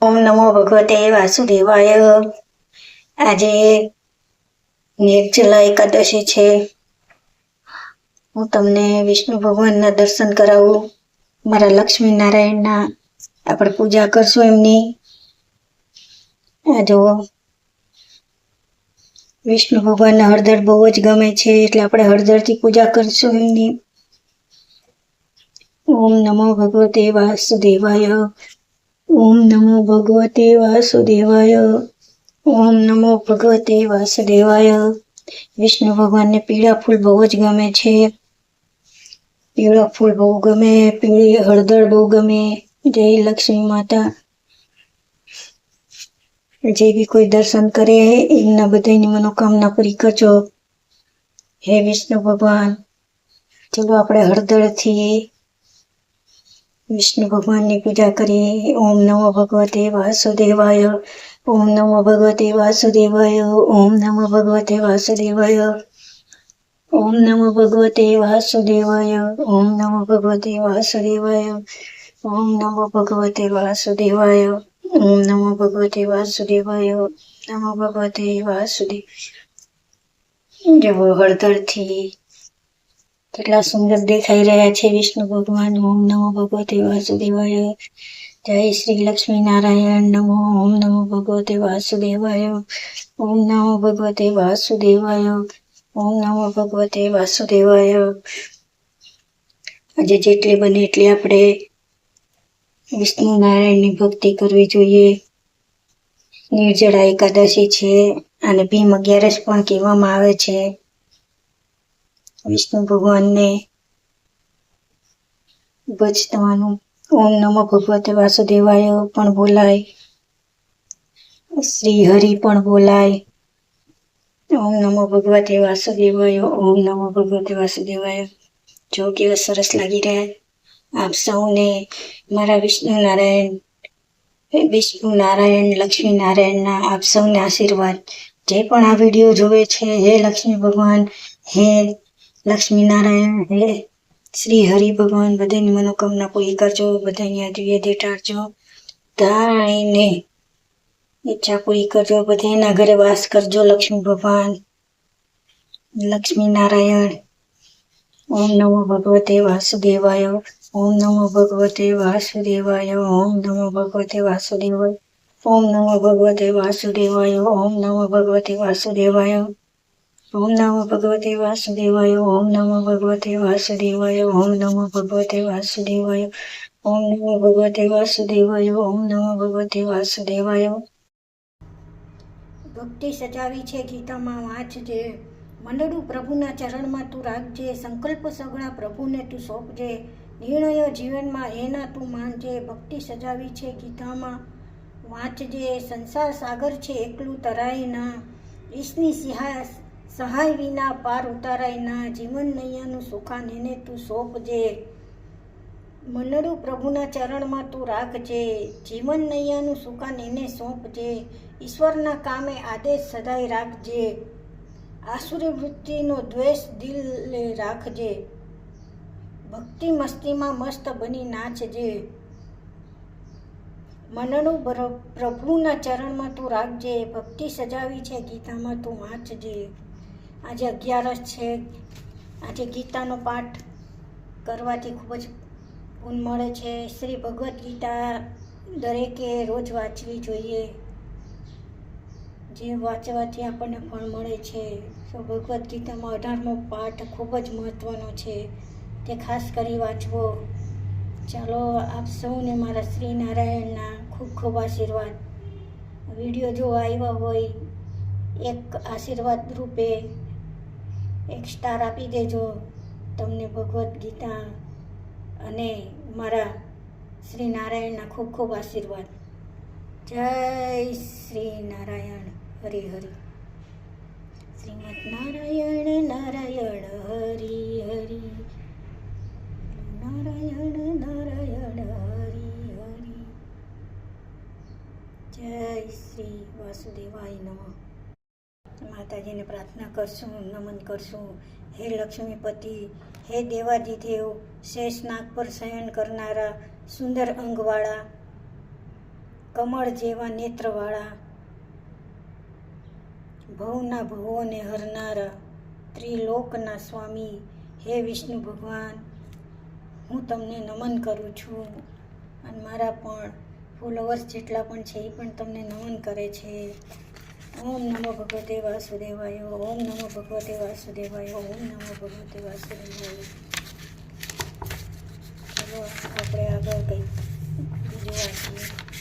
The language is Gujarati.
ઓમ નમો ભગવતે વાસુદેવાય। આજે નિર્જલા એકાદશી છે। હું તમને વિષ્ણુ ભગવાનના દર્શન કરાવું। મારા લક્ષ્મી નારાયણના આપણે પૂજા કરશું એમની। આ જુઓ, વિષ્ણુ ભગવાનને હળદર બહુ જ ગમે છે, એટલે આપણે હળદરથી પૂજા કરશું એમની। ઓમ નમો ભગવતે વાસુદેવાય। ઓમ નમો ભગવતે વાસુદેવાય। ઓમ નમો ભગવતે વાસુદેવાય। વિષ્ણુ ભગવાનને પીળા ફૂલ બહુ જ ગમે છે। પીળા ફૂલ બહુ ગમે, પીળી હળદર બહુ ગમે। જય લક્ષ્મી માતા। જે બી કોઈ દર્શન કરે એમના બધાની મનોકામના પૂરી કરજો। હે વિષ્ણુ ભગવાન, ચલો આપણે હળદરથી વિષ્ણુ ભગવાનની પૂજા કરીએ। ઓમ નમો ભગવતે વાસુદેવાય। ઓમ નમો ભગવતે વાસુદેવાય। ઓમ નમો ભગવતે વાસુદેવાય। ઓમ નમો ભગવતે વાસુદેવાય। ઓમ નમો ભગવતે વાસુદેવાય। ઓમ નમો ભગવતે વાસુદેવાય। ઓમ નમો ભગવતે વાસુદેવાય। નમો ભગવતે વાસુદેવાય। જો હળદરથી કેટલા સુંદર દેખાઈ રહ્યા છે વિષ્ણુ ભગવાન। ઓમ નમો ભગવતે વાસુદેવાય। જય શ્રી લક્ષ્મી નારાયણ નમો। ઓમ નમો ભગવતે વાસુદેવાય। ઓમ નમો ભગવતે વાસુદેવાય। ઓમ નમો ભગવતે વાસુદેવાય। આજે જેટલી બને એટલી આપણે વિષ્ણુ નારાયણની ભક્તિ કરવી જોઈએ। નિર્જળા એકાદશી છે અને ભીમ 11 પણ કહેવામાં આવે છે। વિષ્ણુ ભગવાનને ભજવાનું ઓમ નમો ભગવતે વાસુદેવાય પણ બોલાય, શ્રી હરિ પણ બોલાય। ઓમ નમો ભગવતે વાસુદેવાય। ઓમ નમો ભગવતે વાસુદેવાય। જો કેવા સરસ લાગી રહ્યા આપ સૌને મારા વિષ્ણુ નારાયણ લક્ષ્મી નારાયણના આપ સૌને આશીર્વાદ। જે પણ આ વિડીયો જોવે છે, હે લક્ષ્મી ભગવાન, હે લક્ષ્મી નારાયણ, હે શ્રી હરિ ભગવાન, બધાની મનોકામના પૂરી કરજો। બધાની આદિવ્ય દેટાડજો। બધાને ઈચ્છા પૂરી કરજો। બધાના ઘરે વાસ કરજો લક્ષ્મી ભગવાન, લક્ષ્મી નારાયણ। ઓમ નમો ભગવતે વાસુદેવાય। ઓમ નમો ભગવતે વાસુદેવાય। ઓમ નમો ભગવતે વાસુદેવાય। ઓમ નમો ભગવતે વાસુદેવાય। ઓમ નમો ભગવતે વાસુદેવાય। ઓમ નમો ભગવતે વાસુદેવાય। ઓમ નમો ભગવતે વાસુદેવાય। ઓમ નમો ભગવતે વાસુદેવાય। ઓમ નમો ભગવતે વાસુદેવાય। ઓમ નમો ભગવતે વાસુદેવાય। ભક્તિ સજાવી છે ગીતામાં વાંચજે। મંડળું પ્રભુના ચરણમાં તું રાખજે। સંકલ્પ સગળા પ્રભુને તું સોંપજે। નિર્ણયો જીવનમાં એના તું માનજે। ભક્તિ સજાવી છે ગીતામાં વાંચજે। સંસાર સાગર છે એકલું તરાય ના। ઈશની સહાય વિના પાર ઉતારાય ના। જીવન નૈયાનું સુખાન એને તું સોંપજે। મનડું પ્રભુના ચરણમાં તું રાખજે। જીવન નૈયાનું સુકાન એને સોંપજે। ઈશ્વરના કામે આદેશ સદાય રાખજે। આસુરી વૃત્તિનો દ્વેષ દિલે રાખજે। ભક્તિ મસ્તીમાં મસ્ત બની નાચજે। મનડું પ્રભુના ચરણમાં તું રાખજે। ભક્તિ સજાવી છે ગીતામાં તું વાંચજે। આજે 11 છે। આજે ગીતાનો પાઠ કરવાથી ખૂબ જ પુણ્ય મળે છે। શ્રી ભગવદ્ ગીતા દરેકે રોજ વાંચવી જોઈએ। જે વાંચવાથી આપણને ફળ મળે છે। તો ભગવદ્ ગીતામાં 18મો પાઠ ખૂબ જ મહત્વનો છે, તે ખાસ કરી વાંચવો। ચાલો આપ સૌને મારા શ્રી નારાયણના ખૂબ ખૂબ આશીર્વાદ। વિડીયો જો આવ્યા હોય એક આશીર્વાદ રૂપે એક સ્ટાર આપી દેજો। તમને ભગવદ્ ગીતા અને મારા શ્રી નારાયણના ખૂબ ખૂબ આશીર્વાદ। જય શ્રી નારાયણ। હરિ હરિ। શ્રીમદ નારાયણ નારાયણ હરિ હરિ। નારાયણ નારાયણ હરિ હરિ। જય શ્રી વાસુદેવાય નમઃ। માતાજીને પ્રાર્થના કરશું, નમન કરશું। હે લક્ષ્મીપતિ, હે દેવાધિદેવ, શેષનાગ પર શયન કરનારા સુંદર અંગવાળા કમળ જેવા નેત્રવાળા, ભવના ભવોને હરનારા, ત્રિલોકના સ્વામી હે વિષ્ણુ ભગવાન, હું તમને નમન કરું છું. અને મારા પણ ફોલોવર્સ જેટલા પણ છે એ પણ તમને નમન કરે છે. ઓમ નમો ભગવતે વાસુદેવાય, ઓમ નમો ભગવતે વાસુદેવાય, ઓમ નમો ભગવતે વાસુદેવાય. ચલો આપણે આગળ કંઈક બીજું વાંચીએ.